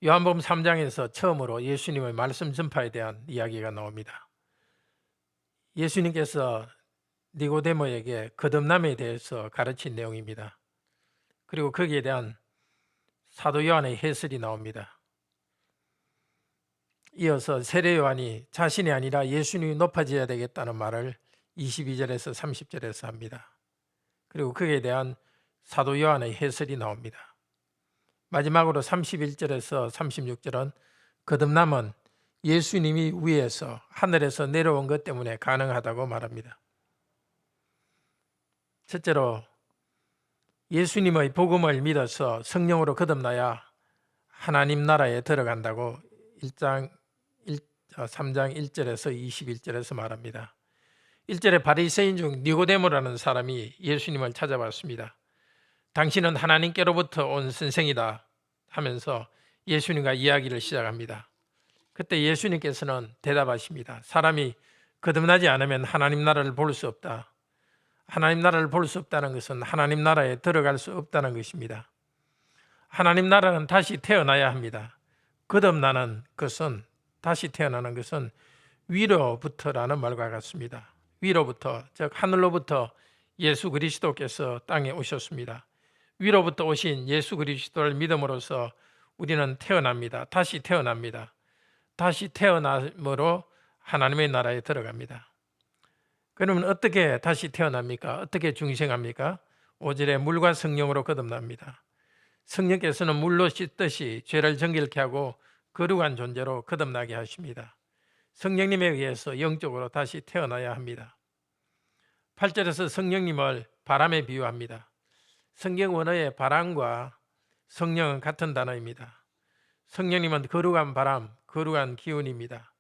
요한복음 3장에서 처음으로 예수님의 말씀 전파에 대한 이야기가 나옵니다. 예수님께서 니고데모에게 거듭남에 대해서 가르친 내용입니다. 그리고 거기에 대한 사도 요한의 해설이 나옵니다. 이어서 세례 요한이 자신이 아니라 예수님이 높아져야 되겠다는 말을 22절에서 30절에서 합니다. 그리고 거기에 대한 사도 요한의 해설이 나옵니다. 마지막으로 31절에서 36절은 거듭남은 예수님이 위에서 하늘에서 내려온 것 때문에 가능하다고 말합니다. 첫째로 예수님의 복음을 믿어서 성령으로 거듭나야 하나님 나라에 들어간다고 3장 1절에서 21절에서 말합니다. 1절에 바리새인 중 니고데모라는 사람이 예수님을 찾아왔습니다. 당신은 하나님께로부터 온 선생이다 하면서 예수님과 이야기를 시작합니다. 그때 예수님께서는 대답하십니다. 사람이 거듭나지 않으면 하나님 나라를 볼 수 없다. 하나님 나라를 볼 수 없다는 것은 하나님 나라에 들어갈 수 없다는 것입니다. 하나님 나라는 다시 태어나야 합니다. 거듭나는 것은, 다시 태어나는 것은 위로부터라는 말과 같습니다. 위로부터, 즉 하늘로부터 예수 그리스도께서 땅에 오셨습니다. 위로부터 오신 예수 그리스도를 믿음으로써 우리는 태어납니다. 다시 태어납니다. 다시 태어남으로 하나님의 나라에 들어갑니다. 그러면 어떻게 다시 태어납니까? 어떻게 중생합니까? 5절에 물과 성령으로 거듭납니다. 성령께서는 물로 씻듯이 죄를 정결케 하고 거룩한 존재로 거듭나게 하십니다. 성령님에 의해서 영적으로 다시 태어나야 합니다. 8절에서 성령님을 바람에 비유합니다. 성경 원어의 바람과 성령은 같은 단어입니다. 성령님은 거룩한 바람, 거룩한 기운입니다.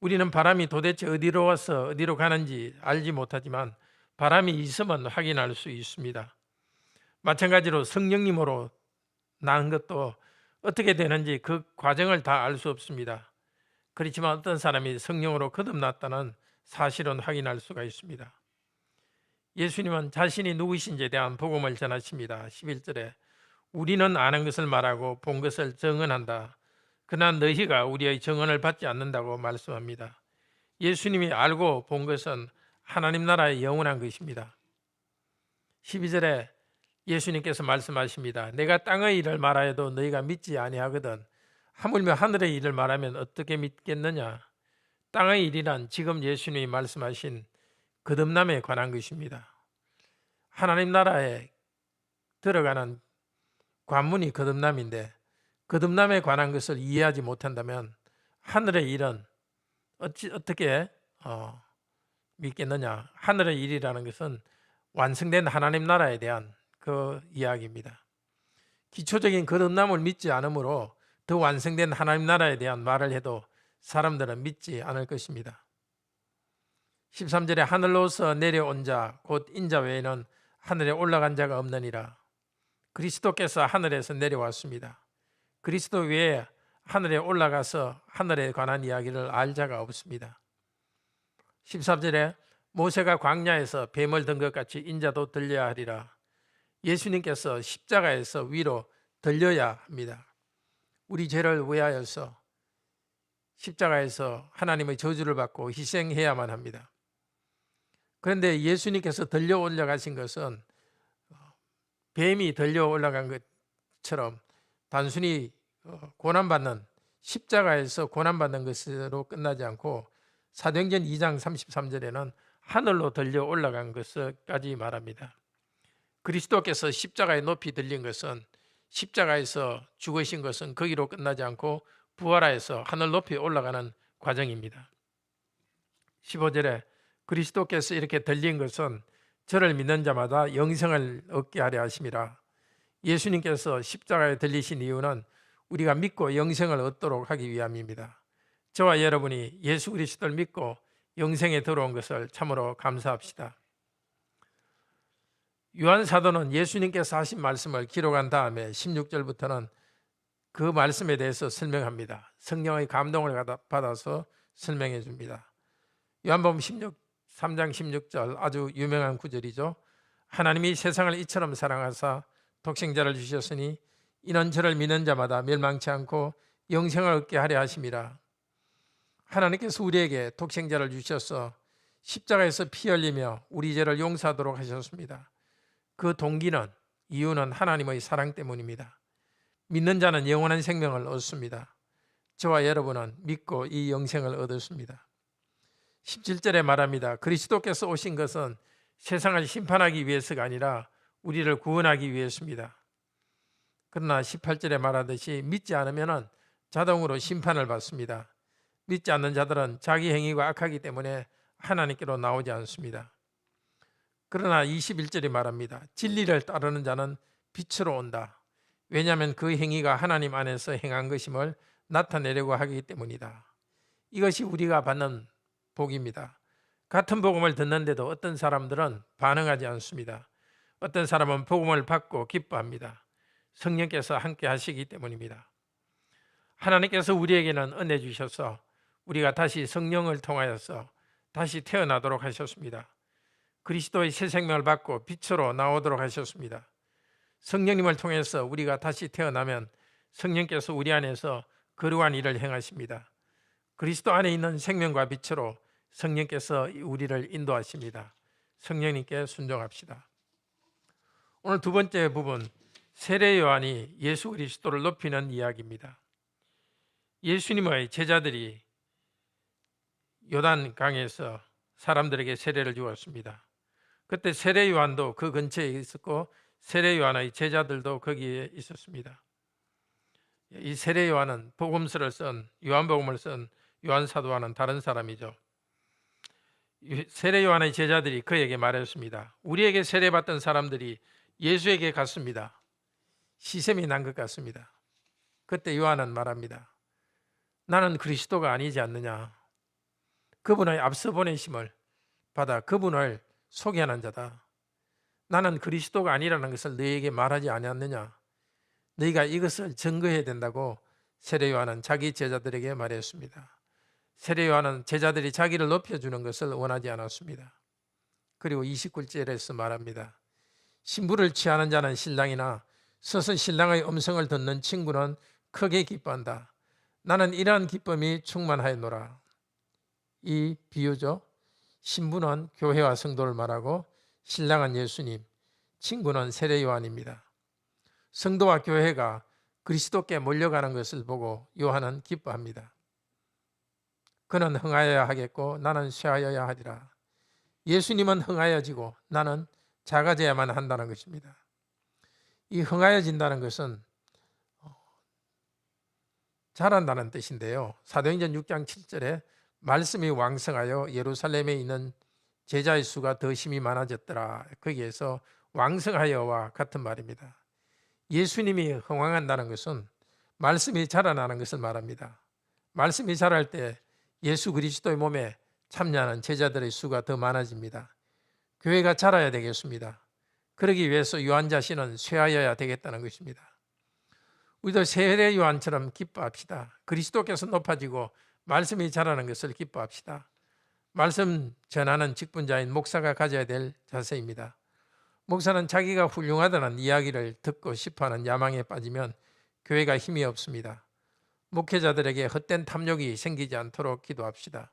우리는 바람이 도대체 어디로 와서 어디로 가는지 알지 못하지만 바람이 있으면 확인할 수 있습니다. 마찬가지로 성령님으로 난 것도 어떻게 되는지 그 과정을 다 알 수 없습니다. 그렇지만 어떤 사람이 성령으로 거듭났다는 사실은 확인할 수가 있습니다. 예수님은 자신이 누구신지에 대한 복음을 전하십니다. 11절에 우리는 아는 것을 말하고 본 것을 증언한다. 그러나 너희가 우리의 증언을 받지 않는다고 말씀합니다. 예수님이 알고 본 것은 하나님 나라의 영원한 것입니다. 12절에 예수님께서 말씀하십니다. 내가 땅의 일을 말하여도 너희가 믿지 아니하거든 하물며 하늘의 일을 말하면 어떻게 믿겠느냐. 땅의 일이란 지금 예수님이 말씀하신 거듭남에 관한 것입니다. 하나님 나라에 들어가는 관문이 거듭남인데 거듭남에 관한 것을 이해하지 못한다면 하늘의 일은 어떻게 믿겠느냐. 하늘의 일이라는 것은 완성된 하나님 나라에 대한 그 이야기입니다. 기초적인 거듭남을 믿지 않으므로 더 완성된 하나님 나라에 대한 말을 해도 사람들은 믿지 않을 것입니다. 13절에 하늘로서 내려온 자 곧 인자 외에는 하늘에 올라간 자가 없느니라. 그리스도께서 하늘에서 내려왔습니다. 그리스도 외에 하늘에 올라가서 하늘에 관한 이야기를 알 자가 없습니다. 13절에 모세가 광야에서 뱀을 든 것 같이 인자도 들려야 하리라. 예수님께서 십자가에서 위로 들려야 합니다. 우리 죄를 위하여서 십자가에서 하나님의 저주를 받고 희생해야만 합니다. 그런데 예수님께서 들려 올라가신 것은 뱀이 들려 올라간 것처럼 단순히 고난받는, 십자가에서 고난받는 것으로 끝나지 않고 사도행전 2장 33절에는 하늘로 들려 올라간 것까지 말합니다. 그리스도께서 십자가에 높이 들린 것은, 십자가에서 죽으신 것은 거기로 끝나지 않고 부활하여서 하늘 높이 올라가는 과정입니다. 15절에 그리스도께서 이렇게 들린 것은 저를 믿는 자마다 영생을 얻게 하려 하심이라. 예수님께서 십자가에 들리신 이유는 우리가 믿고 영생을 얻도록 하기 위함입니다. 저와 여러분이 예수 그리스도를 믿고 영생에 들어온 것을 참으로 감사합시다. 요한 사도는 예수님께서 하신 말씀을 기록한 다음에 16절부터는 그 말씀에 대해서 설명합니다. 성령의 감동을 받아서 설명해 줍니다. 요한복음 3장 16절 아주 유명한 구절이죠. 하나님이 세상을 이처럼 사랑하사 독생자를 주셨으니 이는 저를 믿는 자마다 멸망치 않고 영생을 얻게 하려 하심이라. 하나님께서 우리에게 독생자를 주셔서 십자가에서 피 흘리며 우리 죄를 용서하도록 하셨습니다. 그 동기는, 이유는 하나님의 사랑 때문입니다. 믿는 자는 영원한 생명을 얻습니다. 저와 여러분은 믿고 이 영생을 얻었습니다. 17절에 말합니다. 그리스도께서 오신 것은 세상을 심판하기 위해서가 아니라 우리를 구원하기 위해서입니다. 그러나 18절에 말하듯이 믿지 않으면 자동으로 심판을 받습니다. 믿지 않는 자들은 자기 행위가 악하기 때문에 하나님께로 나오지 않습니다. 그러나 21절이 말합니다. 진리를 따르는 자는 빛으로 온다. 왜냐하면 그 행위가 하나님 안에서 행한 것임을 나타내려고 하기 때문이다. 이것이 우리가 받는 복입니다. 같은 복음을 듣는데도 어떤 사람들은 반응하지 않습니다. 어떤 사람은 복음을 받고 기뻐합니다. 성령께서 함께 하시기 때문입니다. 하나님께서 우리에게는 은혜 주셔서 우리가 다시 성령을 통하여서 다시 태어나도록 하셨습니다. 그리스도의 새 생명을 받고 빛으로 나오도록 하셨습니다. 성령님을 통해서 우리가 다시 태어나면 성령께서 우리 안에서 거룩한 일을 행하십니다. 그리스도 안에 있는 생명과 빛으로 성령께서 우리를 인도하십니다. 성령님께 순종합시다. 오늘 두 번째 부분, 세례 요한이 예수 그리스도를 높이는 이야기입니다. 예수님의 제자들이 요단강에서 사람들에게 세례를 주었습니다. 그때 세례 요한도 그 근처에 있었고 세례 요한의 제자들도 거기에 있었습니다. 이 세례 요한은 복음서를 쓴 요한복음을 쓴 요한 사도와는 다른 사람이죠. 세례 요한의 제자들이 그에게 말했습니다. 우리에게 세례받던 사람들이 예수에게 갔습니다. 시샘이 난 것 같습니다. 그때 요한은 말합니다. 나는 그리스도가 아니지 않느냐. 그분의 앞서 보내심을 받아 그분을 소개하는 자다. 나는 그리스도가 아니라는 것을 너희에게 말하지 아니었느냐. 너희가 이것을 증거해야 된다고 세례 요한은 자기 제자들에게 말했습니다. 세례 요한은 제자들이 자기를 높여주는 것을 원하지 않았습니다. 그리고 29절에서 말합니다. 신부를 취하는 자는 신랑이나 서서 신랑의 음성을 듣는 친구는 크게 기뻐한다. 나는 이러한 기쁨이 충만하였노라. 이 비유죠. 신부는 교회와 성도를 말하고 신랑은 예수님, 친구는 세례 요한입니다. 성도와 교회가 그리스도께 몰려가는 것을 보고 요한은 기뻐합니다. 그는 흥하여야 하겠고 나는 쇠하여야 하리라. 예수님은 흥하여지고 나는 작아져야만 한다는 것입니다. 이 흥하여진다는 것은 자란다는 뜻인데요. 사도행전 6장 7절에 말씀이 왕성하여 예루살렘에 있는 제자의 수가 더 심히 많아졌더라. 거기에서 왕성하여와 같은 말입니다. 예수님이 흥왕한다는 것은 말씀이 자라나는 것을 말합니다. 말씀이 자랄 때 예수 그리스도의 몸에 참여하는 제자들의 수가 더 많아집니다. 교회가 자라야 되겠습니다. 그러기 위해서 요한 자신은 쇠하여야 되겠다는 것입니다. 우리도 세례 요한처럼 기뻐합시다. 그리스도께서 높아지고 말씀이 자라는 것을 기뻐합시다. 말씀 전하는 직분자인 목사가 가져야 될 자세입니다. 목사는 자기가 훌륭하다는 이야기를 듣고 싶어하는 야망에 빠지면 교회가 힘이 없습니다. 목회자들에게 헛된 탐욕이 생기지 않도록 기도합시다.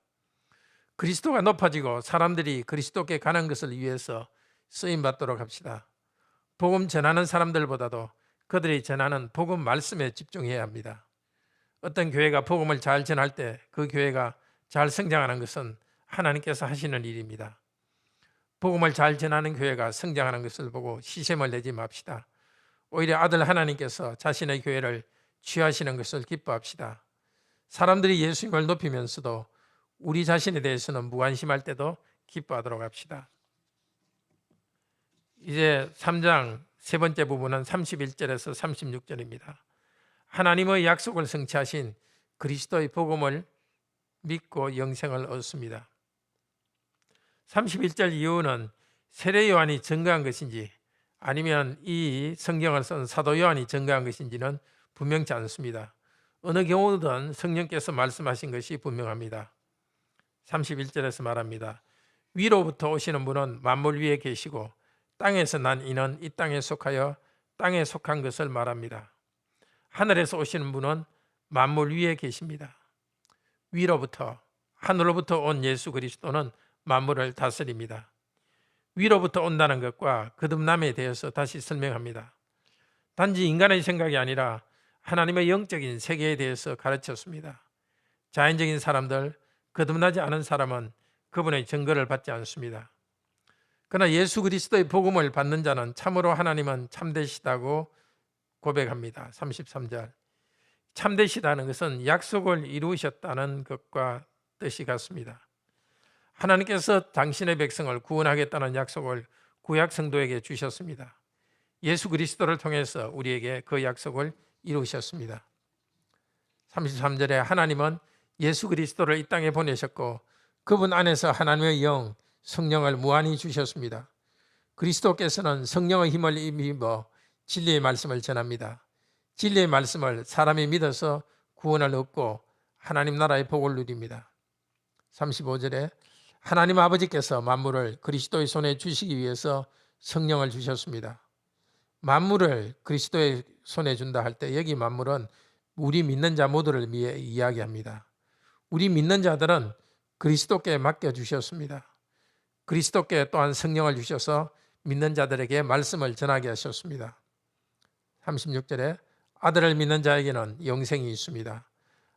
그리스도가 높아지고 사람들이 그리스도께 가는 것을 위해서 쓰임받도록 합시다. 복음 전하는 사람들보다도 그들이 전하는 복음 말씀에 집중해야 합니다. 어떤 교회가 복음을 잘 전할 때 그 교회가 잘 성장하는 것은 하나님께서 하시는 일입니다. 복음을 잘 전하는 교회가 성장하는 것을 보고 시샘을 내지 맙시다. 오히려 아들 하나님께서 자신의 교회를 취하시는 것을 기뻐합시다. 사람들이 예수님을 높이면서도 우리 자신에 대해서는 무관심할 때도 기뻐하도록 합시다. 이제 3장 세 번째 부분은 31절에서 36절입니다. 하나님의 약속을 성취하신 그리스도의 복음을 믿고 영생을 얻습니다. 31절 이후는 세례 요한이 증거한 것인지 아니면 이 성경을 쓴 사도 요한이 증거한 것인지는 분명치 않습니다. 어느 경우든 성령께서 말씀하신 것이 분명합니다. 31절에서 말합니다. 위로부터 오시는 분은 만물 위에 계시고 땅에서 난 이는 이 땅에 속하여 땅에 속한 것을 말합니다. 하늘에서 오시는 분은 만물 위에 계십니다. 위로부터, 하늘로부터 온 예수 그리스도는 만물을 다스립니다. 위로부터 온다는 것과 거듭남에 대해서 다시 설명합니다. 단지 인간의 생각이 아니라 하나님의 영적인 세계에 대해서 가르쳤습니다. 자연적인 사람들, 거듭나지 않은 사람은 그분의 증거를 받지 않습니다. 그러나 예수 그리스도의 복음을 받는 자는 참으로 하나님은 참되시다고 고백합니다. 33절. 참되시다는 것은 약속을 이루셨다는 것과 뜻이 같습니다. 하나님께서 당신의 백성을 구원하겠다는 약속을 구약 성도에게 주셨습니다. 예수 그리스도를 통해서 우리에게 그 약속을 이루셨습니다. 33절에 하나님은 예수 그리스도를 이 땅에 보내셨고 그분 안에서 하나님의 영, 성령을 무한히 주셨습니다. 그리스도께서는 성령의 힘을 입어 진리의 말씀을 전합니다. 진리의 말씀을 사람이 믿어서 구원을 얻고 하나님 나라의 복을 누립니다. 35절에 하나님 아버지께서 만물을 그리스도의 손에 주시기 위해서 성령을 주셨습니다. 만물을 그리스도의 손에 준다 할 때 여기 만물은 우리 믿는 자 모두를 위해 이야기합니다. 우리 믿는 자들은 그리스도께 맡겨주셨습니다. 그리스도께 또한 성령을 주셔서 믿는 자들에게 말씀을 전하게 하셨습니다. 36절에 아들을 믿는 자에게는 영생이 있습니다.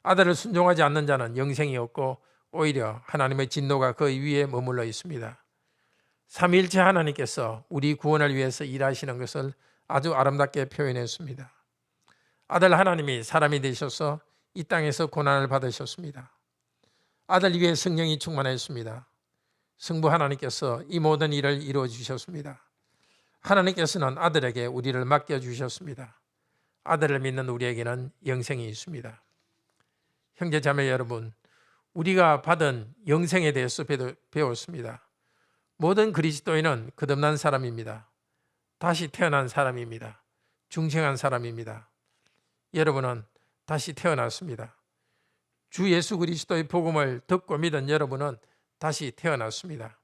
아들을 순종하지 않는 자는 영생이 없고 오히려 하나님의 진노가 그 위에 머물러 있습니다. 삼위일체 하나님께서 우리 구원을 위해서 일하시는 것을 아주 아름답게 표현했습니다. 아들 하나님이 사람이 되셔서 이 땅에서 고난을 받으셨습니다. 아들 위에 성령이 충만했습니다. 성부 하나님께서 이 모든 일을 이루어 주셨습니다. 하나님께서는 아들에게 우리를 맡겨주셨습니다. 아들을 믿는 우리에게는 영생이 있습니다. 형제 자매 여러분, 우리가 받은 영생에 대해서 배웠습니다. 모든 그리스도인은 거듭난 사람입니다. 다시 태어난 사람입니다. 중생한 사람입니다. 여러분은 다시 태어났습니다. 주 예수 그리스도의 복음을 듣고 믿은 여러분은 다시 태어났습니다.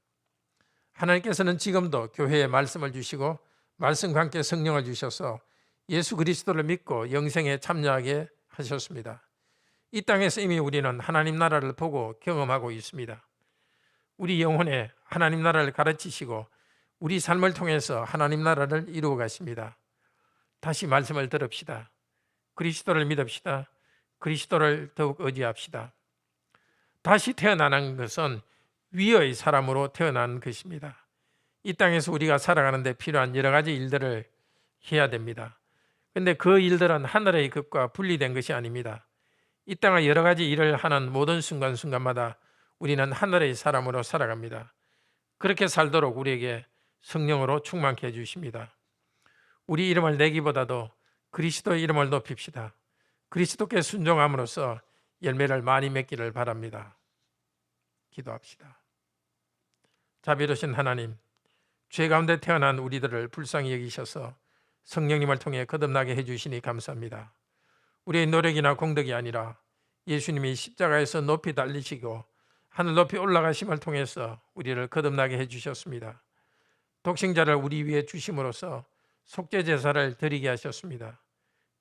하나님께서는 지금도 교회에 말씀을 주시고 말씀과 함께 성령을 주셔서 예수 그리스도를 믿고 영생에 참여하게 하셨습니다. 이 땅에서 이미 우리는 하나님 나라를 보고 경험하고 있습니다. 우리 영혼에 하나님 나라를 가르치시고 우리 삶을 통해서 하나님 나라를 이루어 가십니다. 다시 말씀을 들읍시다. 그리스도를 믿읍시다. 그리스도를 더욱 의지합시다. 다시 태어나는 것은 위의 사람으로 태어난 것입니다. 이 땅에서 우리가 살아가는 데 필요한 여러 가지 일들을 해야 됩니다. 그런데 그 일들은 하늘의 것과 분리된 것이 아닙니다. 이 땅의 여러 가지 일을 하는 모든 순간순간마다 우리는 하늘의 사람으로 살아갑니다. 그렇게 살도록 우리에게 성령으로 충만케 해주십니다. 우리 이름을 내기보다도 그리스도의 이름을 높입시다. 그리스도께 순종함으로써 열매를 많이 맺기를 바랍니다. 기도합시다. 자비로우신 하나님, 죄 가운데 태어난 우리들을 불쌍히 여기셔서 성령님을 통해 거듭나게 해주시니 감사합니다. 우리의 노력이나 공덕이 아니라 예수님이 십자가에서 높이 달리시고 하늘 높이 올라가심을 통해서 우리를 거듭나게 해주셨습니다. 독생자를 우리 위에 주심으로써 속죄 제사를 드리게 하셨습니다.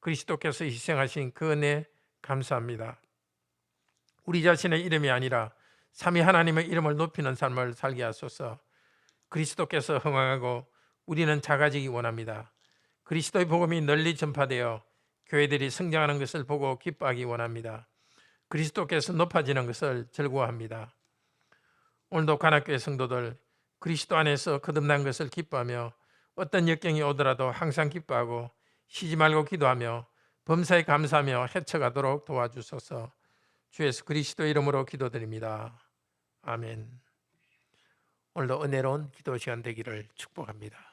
그리스도께서 희생하신 그 은혜 감사합니다. 우리 자신의 이름이 아니라 삼위 하나님의 이름을 높이는 삶을 살게 하소서. 그리스도께서 흥왕하고 우리는 작아지기 원합니다. 그리스도의 복음이 널리 전파되어 교회들이 성장하는 것을 보고 기뻐하기 원합니다. 그리스도께서 높아지는 것을 즐거워합니다. 오늘도 관악교회 성도들 그리스도 안에서 거듭난 것을 기뻐하며 어떤 역경이 오더라도 항상 기뻐하고 쉬지 말고 기도하며 범사에 감사하며 헤쳐가도록 도와주소서. 주 예수 그리스도 이름으로 기도드립니다. 아멘. 오늘도 은혜로운 기도 시간 되기를 축복합니다.